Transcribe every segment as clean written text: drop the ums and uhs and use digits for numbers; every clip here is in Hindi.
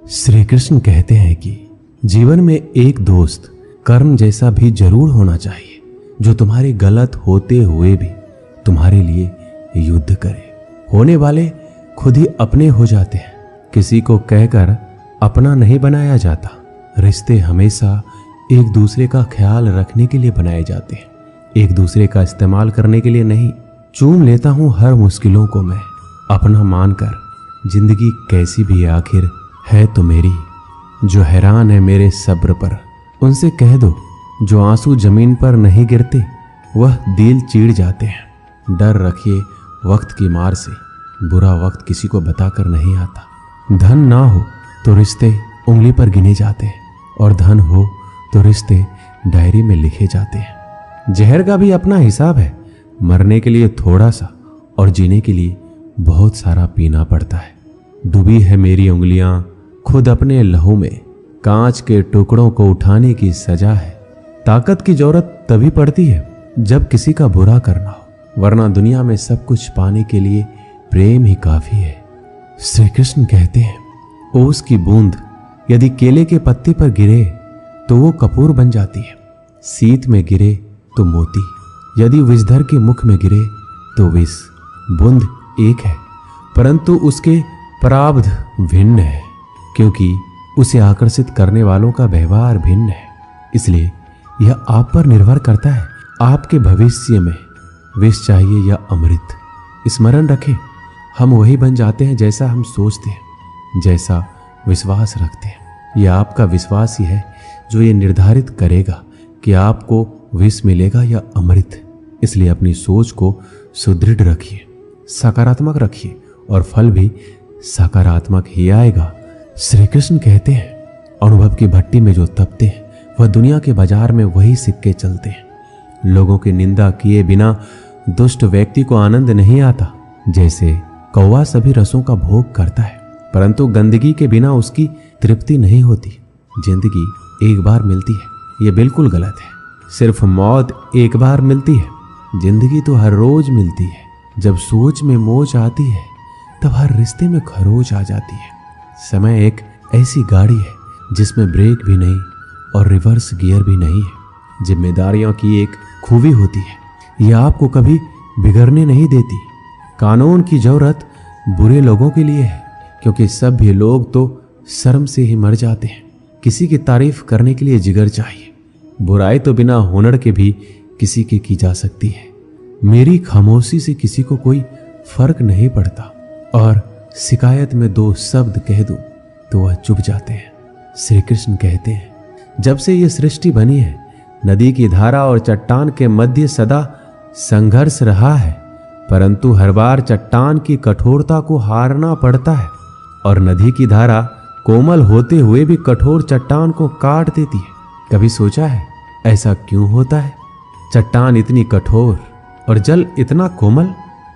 श्री कृष्ण कहते हैं कि जीवन में एक दोस्त कर्ण जैसा भी जरूर होना चाहिए, जो तुम्हारे गलत होते हुए भी तुम्हारे लिए युद्ध करे। होने वाले खुद ही अपने हो जाते हैं, किसी को कहकर अपना नहीं बनाया जाता। रिश्ते हमेशा एक दूसरे का ख्याल रखने के लिए बनाए जाते हैं, एक दूसरे का इस्तेमाल करने के लिए नहीं। चूम लेता हूं हर मुश्किलों को मैं अपना मानकर, जिंदगी कैसी भी आखिर है तो मेरी। जो हैरान है मेरे सब्र पर, उनसे कह दो जो आंसू जमीन पर नहीं गिरते वह दिल चीड़ जाते हैं। डर रखिए वक्त की मार से, बुरा वक्त किसी को बताकर नहीं आता। धन ना हो तो रिश्ते उंगली पर गिने जाते हैं, और धन हो तो रिश्ते डायरी में लिखे जाते हैं। जहर का भी अपना हिसाब है, मरने के लिए थोड़ा सा और जीने के लिए बहुत सारा पीना पड़ता है। डूबी है मेरी उंगलियां खुद अपने लहू में, कांच के टुकड़ों को उठाने की सजा है। ताकत की जरूरत तभी पड़ती है जब किसी का बुरा करना हो, वरना दुनिया में सब कुछ पाने के लिए प्रेम ही काफी है। श्री कृष्ण कहते हैं ओस की बूंद यदि केले के पत्ते पर गिरे तो वो कपूर बन जाती है, शीत में गिरे तो मोती, यदि विषधर के मुख में गिरे तो विष। बूंद एक है परंतु उसके प्रारब्ध भिन्न है, क्योंकि उसे आकर्षित करने वालों का व्यवहार भिन्न है। इसलिए यह आप पर निर्भर करता है, आपके भविष्य में विष चाहिए या अमृत। स्मरण रखें, हम वही बन जाते हैं जैसा हम सोचते हैं, जैसा विश्वास रखते हैं। यह आपका विश्वास ही है जो ये निर्धारित करेगा कि आपको विष मिलेगा या अमृत। इसलिए अपनी सोच को सुदृढ़ रखिए, सकारात्मक रखिए, और फल भी सकारात्मक ही आएगा। श्री कृष्ण कहते हैं अनुभव की भट्टी में जो तपते हैं वह दुनिया के बाजार में वही सिक्के चलते हैं। लोगों की निंदा किए बिना दुष्ट व्यक्ति को आनंद नहीं आता। जैसे कौवा सभी रसों का भोग करता है, परंतु गंदगी के बिना उसकी तृप्ति नहीं होती। जिंदगी एक बार मिलती है, यह बिल्कुल गलत है। सिर्फ मौत एक बार मिलती है, जिंदगी तो हर रोज मिलती है। जब सोच में मोच आती है तब हर रिश्ते में खरोच आ जाती है। समय एक ऐसी गाड़ी है जिसमें ब्रेक भी नहीं और रिवर्स गियर भी नहीं है। जिम्मेदारियों की एक खूबी होती है, यह आपको कभी बिगड़ने नहीं देती। कानून की जरूरत बुरे लोगों के लिए है, क्योंकि सभ्य लोग तो शर्म से ही मर जाते हैं। किसी की तारीफ करने के लिए जिगर चाहिए। बुराई तो बिना हुनर के भी किसी की जा सकती है। मेरी खामोशी से किसी को कोई फर्क नहीं पड़ता, और शिकायत में दो शब्द कह दूं तो वह चुप जाते हैं। श्री कृष्ण कहते हैं जब से ये सृष्टि बनी है, नदी की धारा और चट्टान के मध्य सदा संघर्ष रहा है, परंतु हर बार चट्टान की कठोरता को हारना पड़ता है, और नदी की धारा कोमल होते हुए भी कठोर चट्टान को काट देती है। कभी सोचा है ऐसा क्यों होता है? चट्टान इतनी कठोर और जल इतना कोमल,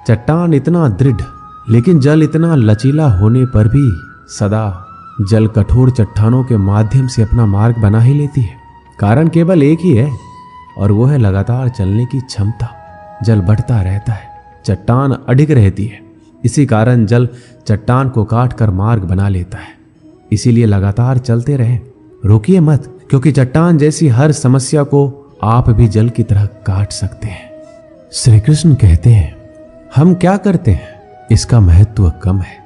चट्टान इतना दृढ़ लेकिन जल इतना लचीला होने पर भी सदा जल कठोर चट्टानों के माध्यम से अपना मार्ग बना ही लेती है। कारण केवल एक ही है, और वो है लगातार चलने की क्षमता। जल बढ़ता रहता है, चट्टान अडिग रहती है। इसी कारण जल चट्टान को काट कर मार्ग बना लेता है। इसीलिए लगातार चलते रहें, रोकिए मत, क्योंकि चट्टान जैसी हर समस्या को आप भी जल की तरह काट सकते हैं। श्री कृष्ण कहते हैं हम क्या करते हैं इसका महत्व कम है,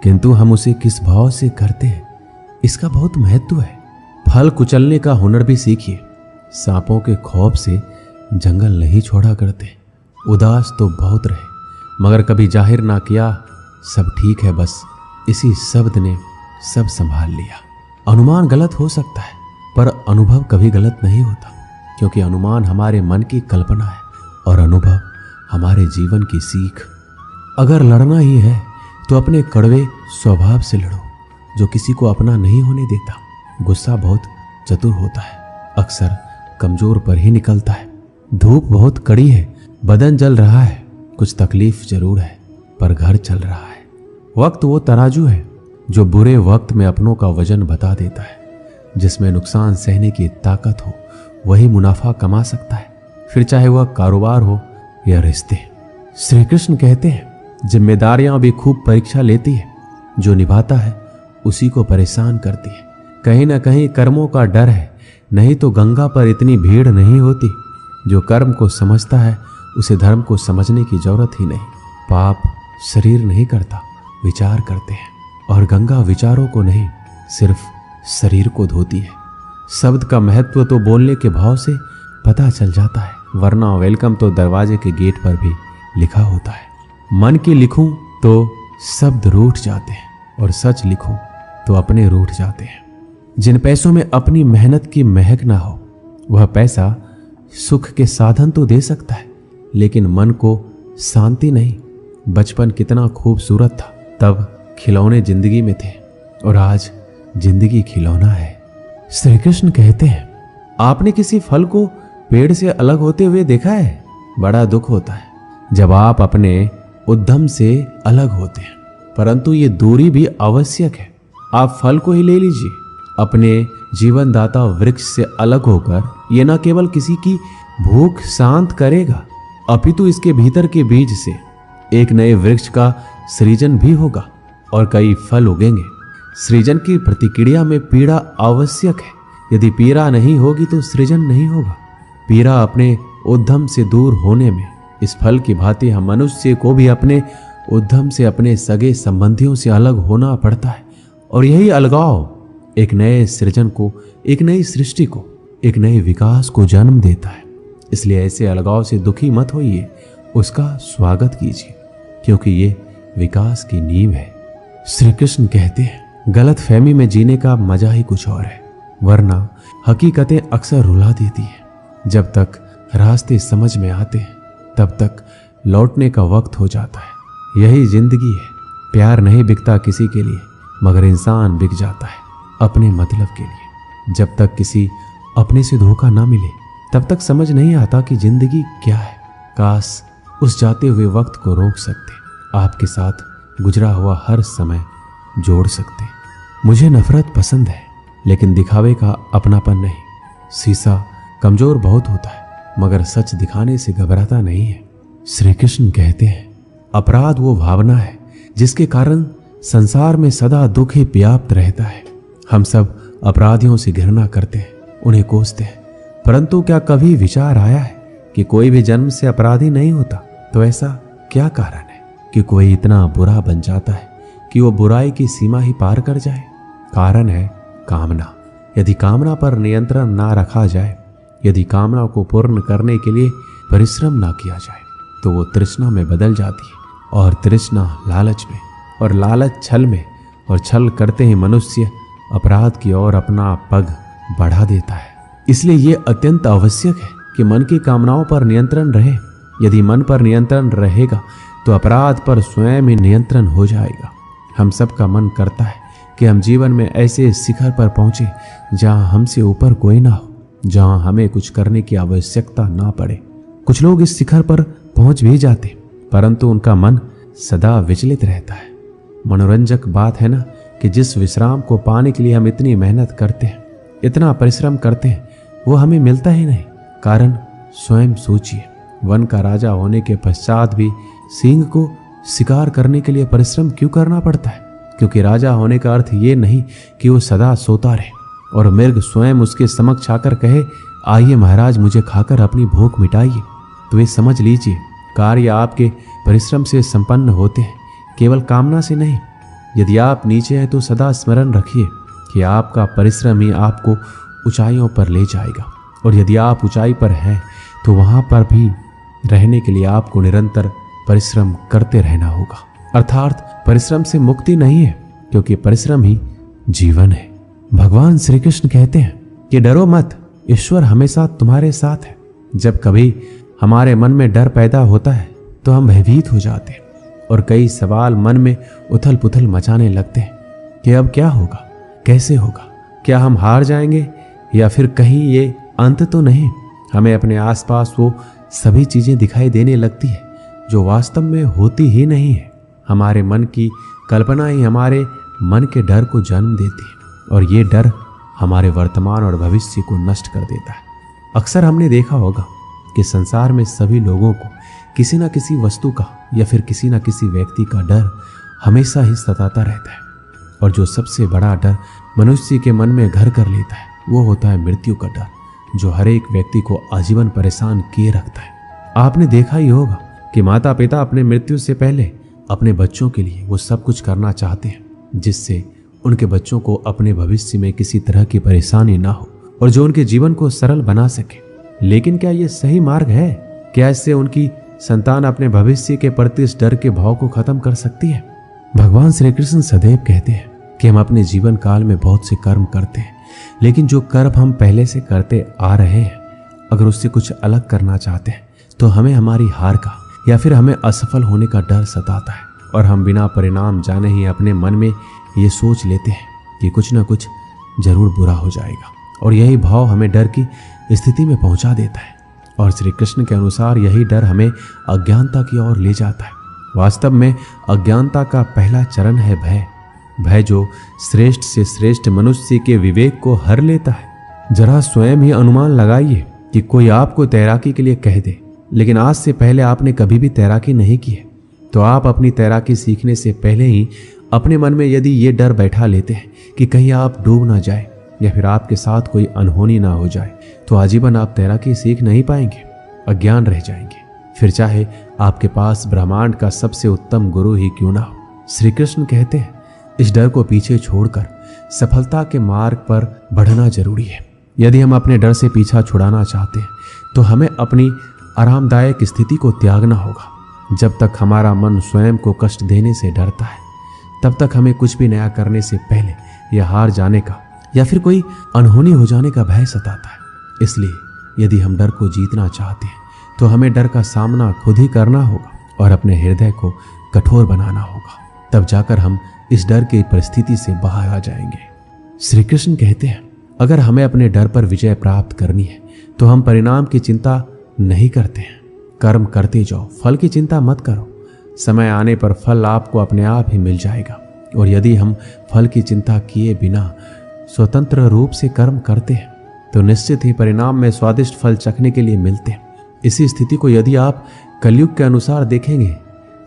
किंतु हम उसे किस भाव से करते हैं इसका बहुत महत्व है। फल कुचलने का हुनर भी सीखिए। सांपों के खौफ से जंगल नहीं छोड़ा करते। उदास तो बहुत रहे मगर कभी जाहिर ना किया सब ठीक है, बस इसी शब्द ने सब संभाल लिया। अनुमान गलत हो सकता है पर अनुभव कभी गलत नहीं होता, क्योंकि अनुमान हमारे मन की कल्पना है और अनुभव हमारे जीवन की सीख। अगर लड़ना ही है तो अपने कड़वे स्वभाव से लड़ो, जो किसी को अपना नहीं होने देता। गुस्सा बहुत चतुर होता है, अक्सर कमजोर पर ही निकलता है। धूप बहुत कड़ी है, बदन जल रहा है, कुछ तकलीफ जरूर है पर घर चल रहा है। वक्त वो तराजू है जो बुरे वक्त में अपनों का वजन बता देता है। जिसमें नुकसान सहने की ताकत हो वही मुनाफा कमा सकता है, फिर चाहे वह कारोबार हो या रिश्ते। श्री कृष्ण कहते हैं जिम्मेदारियां भी खूब परीक्षा लेती है। जो निभाता है उसी को परेशान करती है। कहीं ना कहीं कर्मों का डर है, नहीं तो गंगा पर इतनी भीड़ नहीं होती। जो कर्म को समझता है उसे धर्म को समझने की जरूरत ही नहीं। पाप शरीर नहीं करता, विचार करते हैं, और गंगा विचारों को नहीं, सिर्फ शरीर को धोती है। शब्द का महत्व तो बोलने के भाव से पता चल जाता है, वरना वेलकम तो दरवाजे के गेट पर भी लिखा होता है। मन की लिखूं तो शब्द रूठ जाते हैं, और सच लिखूं तो अपने रूठ जाते हैं। जिन पैसों में अपनी मेहनत की महक ना हो, वह पैसा सुख के साधन तो दे सकता है, लेकिन मन को शांति नहीं। बचपन कितना खूबसूरत था, तब खिलौने जिंदगी में थे, और आज जिंदगी खिलौना है। श्री कृष्ण कहते हैं, आपने किसी फल को पेड़ से अलग होते हुए देखा है? बड़ा दुख होता है जब आप अपने उद्यम से अलग होते हैं, परंतु ये दूरी भी आवश्यक है। आप फल को ही ले लीजिए। अपने जीवनदाता वृक्ष से अलग होकर ये न केवल किसी की भूख शांत करेगा, अपितु इसके भीतर के बीज से एक नए वृक्ष का सृजन भी होगा और कई फल उगेंगे। सृजन की प्रतिक्रिया में पीड़ा आवश्यक है। यदि पीड़ा नहीं होगी तो सृजन नहीं होगा। पीड़ा अपने उद्यम से दूर होने में, इस फल की भांति हम मनुष्य को भी अपने उद्यम से, अपने सगे संबंधियों से अलग होना पड़ता है। और यही अलगाव एक नए सृजन को, एक नई सृष्टि को, एक नए विकास को जन्म देता है। इसलिए ऐसे अलगाव से दुखी मत होइए, उसका स्वागत कीजिए, क्योंकि ये विकास की नींव है। श्री कृष्ण कहते हैं, गलत फहमी में जीने का मजा ही कुछ और है, वरना हकीकतें अक्सर रुला देती हैं। जब तक रास्ते समझ में आते हैं तब तक लौटने का वक्त हो जाता है। यही जिंदगी है। प्यार नहीं बिकता किसी के लिए, मगर इंसान बिक जाता है अपने मतलब के लिए। जब तक किसी अपने से धोखा ना मिले तब तक समझ नहीं आता कि जिंदगी क्या है। काश उस जाते हुए वक्त को रोक सकते, आपके साथ गुजरा हुआ हर समय जोड़ सकते। मुझे नफरत पसंद है, लेकिन दिखावे का अपनापन नहीं। शीशा कमजोर बहुत होता है, मगर सच दिखाने से घबराता नहीं है। श्री कृष्ण कहते हैं, अपराध वो भावना है जिसके कारण संसार में सदा दुख ही व्याप्त रहता है। हम सब अपराधियों से घृणा करते हैं, उन्हें कोसते हैं, परंतु क्या कभी विचार आया है कि कोई भी जन्म से अपराधी नहीं होता? तो ऐसा क्या कारण है कि कोई इतना बुरा बन जाता है कि वो बुराई की सीमा ही पार कर जाए? कारण है कामना। यदि कामना पर नियंत्रण ना रखा जाए, यदि कामना को पूर्ण करने के लिए परिश्रम ना किया जाए, तो वो तृष्णा में बदल जाती है, और तृष्णा लालच में, और लालच छल में, और छल करते ही मनुष्य अपराध की ओर अपना पग बढ़ा देता है। इसलिए ये अत्यंत आवश्यक है कि मन की कामनाओं पर नियंत्रण रहे। यदि मन पर नियंत्रण रहेगा तो अपराध पर स्वयं ही नियंत्रण हो जाएगा। हम सबका मन करता है कि हम जीवन में ऐसे शिखर पर पहुंचे जहां हमसे ऊपर कोई ना हो, जहां हमें कुछ करने की आवश्यकता ना पड़े। कुछ लोग इस शिखर पर पहुंच भी जाते, परंतु उनका मन सदा विचलित रहता है। मनोरंजक बात है ना कि जिस विश्राम को पाने के लिए हम इतनी मेहनत करते हैं, इतना परिश्रम करते हैं, वो हमें मिलता ही नहीं। कारण स्वयं सोचिए, वन का राजा होने के पश्चात भी सिंह को शिकार करने के लिए परिश्रम क्यों करना पड़ता है? क्योंकि राजा होने का अर्थ ये नहीं कि वो सदा सोता रहे और मृग स्वयं उसके समक्ष आकर कहे, आइए महाराज, मुझे खाकर अपनी भूख मिटाइए। तो ये समझ लीजिए, कार्य आपके परिश्रम से संपन्न होते हैं, केवल कामना से नहीं। यदि आप नीचे हैं तो सदा स्मरण रखिए कि आपका परिश्रम ही आपको ऊंचाइयों पर ले जाएगा, और यदि आप ऊंचाई पर हैं तो वहां पर भी रहने के लिए आपको निरंतर परिश्रम करते रहना होगा। अर्थात परिश्रम से मुक्ति नहीं है, क्योंकि परिश्रम ही जीवन है। भगवान श्री कृष्ण कहते हैं कि डरो मत, ईश्वर हमेशा तुम्हारे साथ है। जब कभी हमारे मन में डर पैदा होता है तो हम भयभीत हो जाते हैं और कई सवाल मन में उथल पुथल मचाने लगते हैं कि अब क्या होगा, कैसे होगा, क्या हम हार जाएंगे या फिर कहीं ये अंत तो नहीं। हमें अपने आसपास वो सभी चीजें दिखाई देने लगती है जो वास्तव में होती ही नहीं है। हमारे मन की कल्पना ही हमारे मन के डर को जन्म देती है, और ये डर हमारे वर्तमान और भविष्य को नष्ट कर देता है। अक्सर हमने देखा होगा कि संसार में सभी लोगों को किसी ना किसी वस्तु का या फिर किसी ना किसी व्यक्ति का डर हमेशा ही सताता रहता है। और जो सबसे बड़ा डर मनुष्य के मन में घर कर लेता है वो होता है मृत्यु का डर, जो हर एक व्यक्ति को आजीवन परेशान किए रखता है। आपने देखा ही होगा कि माता पिता अपने मृत्यु से पहले अपने बच्चों के लिए वो सब कुछ करना चाहते हैं जिससे उनके बच्चों को अपने भविष्य में किसी तरह की परेशानी ना हो और जो उनके जीवन को सरल बना सके। लेकिन क्या ये सही मार्ग है? क्या इससे उनकी संतान अपने भविष्य के प्रति इस डर के भाव को खत्म कर सकती है? भगवान श्री कृष्ण सदैव कहते हैं कि हम अपने जीवन काल में बहुत से कर्म करते हैं, लेकिन जो कर्म हम पहले से करते आ रहे हैं अगर उससे कुछ अलग करना चाहते हैं तो हमें हमारी हार का या फिर हमें असफल होने का डर सताता है और हम बिना परिणाम जाने ही अपने मन में ये सोच लेते हैं कि कुछ ना कुछ जरूर बुरा हो जाएगा और यही भाव हमें डर की स्थिति में पहुंचा देता है। और श्री कृष्ण के अनुसार यही डर हमें अज्ञानता की ओर ले जाता है। वास्तव में अज्ञानता का पहला चरण है भय, भय जो श्रेष्ठ से श्रेष्ठ मनुष्य के विवेक को हर लेता है। जरा स्वयं ही अनुमान लगाइए कि कोई आपको तैराकी के लिए कह दे, लेकिन आज से पहले आपने कभी भी तैराकी नहीं की है, तो आप अपनी तैराकी सीखने से पहले ही अपने मन में यदि ये डर बैठा लेते हैं कि कहीं आप डूब ना जाए या फिर आपके साथ कोई अनहोनी ना हो जाए, तो आजीवन आप तैराकी सीख नहीं पाएंगे, अज्ञान रह जाएंगे। फिर चाहे आपके पास ब्रह्मांड का सबसे उत्तम गुरु ही क्यों ना हो। श्री कृष्ण कहते हैं इस डर को पीछे छोड़कर सफलता के मार्ग पर बढ़ना जरूरी है। यदि हम अपने डर से पीछा छुड़ाना चाहते हैं तो हमें अपनी आरामदायक स्थिति को त्यागना होगा। जब तक हमारा मन स्वयं को कष्ट देने से डरता है तब तक हमें कुछ भी नया करने से पहले यह हार जाने का या फिर कोई अनहोनी हो जाने का भय सताता है। इसलिए यदि हम डर को जीतना चाहते हैं तो हमें डर का सामना खुद ही करना होगा और अपने हृदय को कठोर बनाना होगा। तब जाकर हम इस डर की परिस्थिति से बाहर आ जाएंगे। श्री कृष्ण कहते हैं अगर हमें अपने डर पर विजय प्राप्त करनी है तो हम परिणाम की चिंता नहीं करते हैं। कर्म करते जाओ, फल की चिंता मत करो। समय आने पर फल आपको अपने आप ही मिल जाएगा। और यदि हम फल की चिंता किए बिना स्वतंत्र रूप से कर्म करते हैं तो निश्चित ही परिणाम में स्वादिष्ट फल चखने के लिए मिलते हैं। इसी स्थिति को यदि आप कलयुग के अनुसार देखेंगे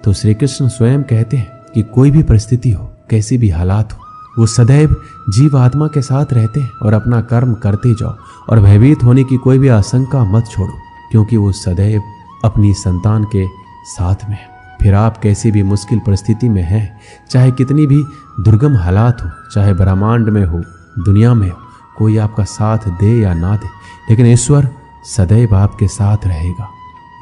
तो श्री कृष्ण स्वयं कहते हैं कि कोई भी परिस्थिति हो, कैसी भी हालात हो, वो सदैव जीव आत्मा के साथ रहते हैं और अपना कर्म करते जाओ और भयभीत होने की कोई भी आशंका मत छोड़ो, क्योंकि वो सदैव अपनी संतान के साथ में है। फिर आप कैसी भी मुश्किल परिस्थिति में हैं, चाहे कितनी भी दुर्गम हालात हो, चाहे ब्रह्मांड में हो, दुनिया में हो, कोई आपका साथ दे या ना दे, लेकिन ईश्वर सदैव आपके साथ रहेगा।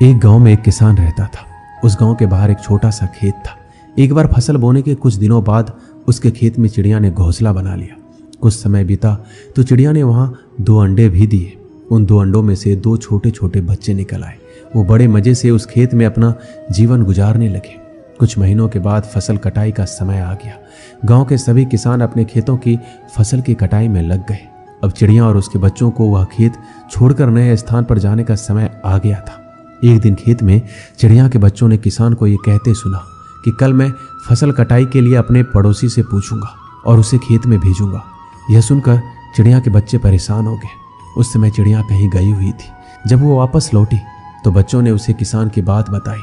एक गांव में एक किसान रहता था। उस गांव के बाहर एक छोटा सा खेत था। एक बार फसल बोने के कुछ दिनों बाद उसके खेत में चिड़िया ने घोंसला बना लिया। कुछ समय बीता तो चिड़िया ने वहां 2 अंडे भी दिए। उन 2 अंडों में से 2 छोटे छोटे बच्चे निकल आए। वो बड़े मजे से उस खेत में अपना जीवन गुजारने लगे। कुछ महीनों के बाद फसल कटाई का समय आ गया। गांव के सभी किसान अपने खेतों की फसल की कटाई में लग गए। अब चिड़िया और उसके बच्चों को वह खेत छोड़कर नए स्थान पर जाने का समय आ गया था। एक दिन खेत में चिड़िया के बच्चों ने किसान को ये कहते सुना कि कल मैं फसल कटाई के लिए अपने पड़ोसी से पूछूंगा और उसे खेत में भेजूंगा। यह सुनकर चिड़िया के बच्चे परेशान हो गए। उस समय चिड़िया कहीं गई हुई थी। जब वो वापस लौटी तो बच्चों ने उसे किसान की बात बताई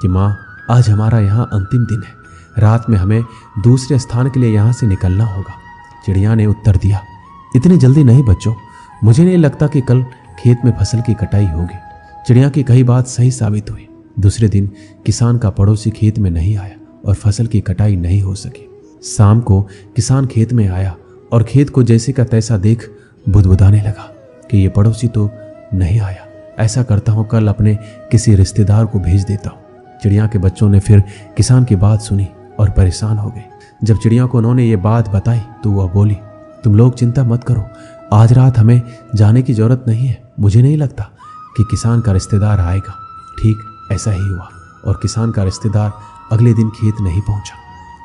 कि माँ, आज हमारा यहाँ अंतिम दिन है, रात में हमें दूसरे स्थान के लिए यहाँ से निकलना होगा। चिड़िया ने उत्तर दिया, इतनी जल्दी नहीं बच्चों, मुझे नहीं लगता कि कल खेत में फसल की कटाई होगी। चिड़िया की कही बात सही साबित हुई। दूसरे दिन किसान का पड़ोसी खेत में नहीं आया और फसल की कटाई नहीं हो सकी। शाम को किसान खेत में आया और खेत को जैसे का तैसा देख बुदबुदाने लगा कि ये पड़ोसी तो नहीं आया। ऐसा करता हूँ, कल अपने किसी रिश्तेदार को भेज देता हूँ। चिड़िया के बच्चों ने फिर किसान की बात सुनी और परेशान हो गए। जब चिड़िया को उन्होंने ये बात बताई तो वह बोली, तुम लोग चिंता मत करो, आज रात हमें जाने की जरूरत नहीं है। मुझे नहीं लगता कि किसान का रिश्तेदार आएगा। ठीक ऐसा ही हुआ और किसान का रिश्तेदार अगले दिन खेत नहीं पहुंचा।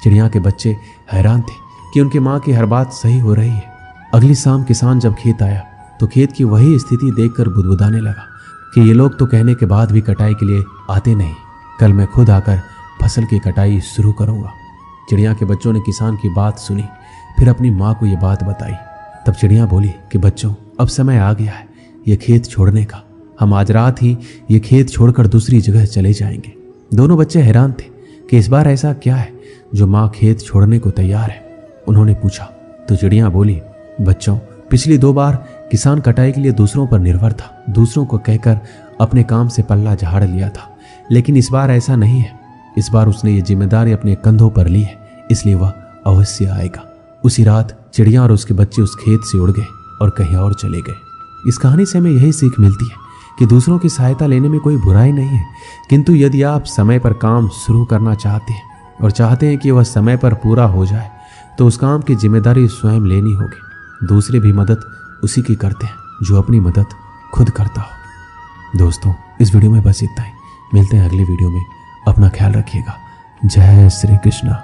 चिड़िया के बच्चे हैरान थे कि उनकी माँ की हर बात सही हो रही है। अगली शाम किसान जब खेत आया तो खेत की वही स्थिति देखकर बुदबुदाने लगा कि ये लोग तो कहने के बाद भी कटाई के लिए आते नहीं। कल मैं खुद आकर फसल की कटाई शुरू करूंगा। चिड़िया के बच्चों ने किसान की बात सुनी, फिर अपनी माँ को ये बात बताई। तब चिड़िया बोली कि बच्चों, अब समय आ गया है ये खेत छोड़ने का। हम आज रात ही ये खेत छोड़कर दूसरी जगह चले जाएंगे। दोनों बच्चे हैरान थे कि इस बार ऐसा क्या है जो माँ खेत छोड़ने को तैयार है। उन्होंने पूछा तो चिड़िया बोली, बच्चों, पिछली 2 बार किसान कटाई के लिए दूसरों पर निर्भर था, दूसरों को कहकर अपने काम से पल्ला झाड़ लिया था, लेकिन इस बार ऐसा नहीं है। इस बार उसने ये जिम्मेदारी अपने कंधों पर ली है, इसलिए वह अवश्य आएगा। उसी रात चिड़िया और उसके बच्चे उस खेत से उड़ गए और कहीं और चले गए। इस कहानी से हमें यही सीख मिलती है कि दूसरों की सहायता लेने में कोई बुराई नहीं है, किंतु यदि आप समय पर काम शुरू करना चाहते हैं और चाहते हैं कि वह समय पर पूरा हो जाए, तो उस काम की जिम्मेदारी स्वयं लेनी होगी। दूसरे भी मदद उसी की करते हैं जो अपनी मदद खुद करता हो। दोस्तों, इस वीडियो में बस इतना ही। मिलते हैं अगली वीडियो में। अपना ख्याल रखिएगा। जय श्री कृष्णा।